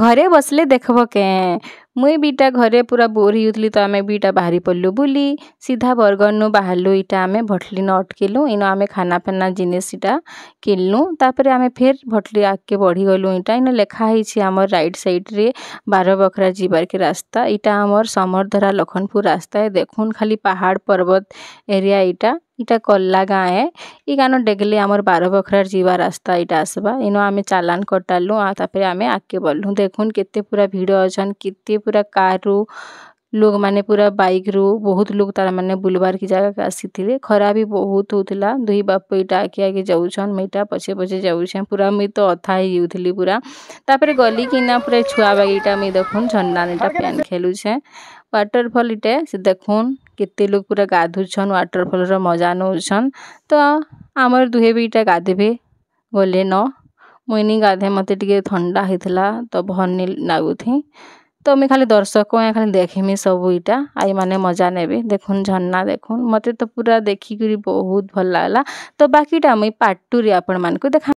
घरे बसले देखब के मुई बीटा घरे पूरा बोर होउथली तो आमे बीटा बाहरी पड़लु बुली सीधा बरगढ़ नु बाहरलु इटा आमे भटली न अटकेलु इनो आमे खाना पीना जिनिस इटा किनलु तापरे आमे फिर भटली आगे बढ़ी गलु इटा इन लेखा हिची हमर राइट साइड रे 12 बखरा जीवार के रास्ता इटा हमर समरधरा लखनपुर रास्ता है देखुन खाली पहाड़ पर्वत एरिया इटा कल्ला गाँ है ई गानो डेगले हमर 12 बखरार जीवा रास्ता इटा आसबा इनो आमे चालान कटालु आ तापरे आमे आगे बढ़लु देखुन केते पूरा भीड़ अछन केते पूरा कार रू लोग माने पूरा बाइक रू बहुत लोग तार माने बुलवार की जगह के आसीथिले खरा भी बहुत होतला दुई बाप इटा आगे आगे जाउछन मेटा पछे पछे जाउछन पूरा मी तो अथा ही जाउथली पूरा तापरे गली किना पूरा छुआ बागीटा मी देखुन झंडा नेटा पेन खेलु छे वाटरफॉल इटे से देखुन केते लोग पूरा गाधुछन वाटरफॉल रो मजा नउछन तो हमर दुहे भी इटा गाधेबे गले न मुइनी गाधे मते टिके ठंडा हेतला तो भनी लागुथी तो मैं खाली दर्शक खाली देखेमी सब इटा आई माने मजा नेबे देखुन झरना देखुन मते तो पूरा देखी करी बहुत भल लागला तो बाकीटा मुई पार्ट 2 रे आपण मान को देखा।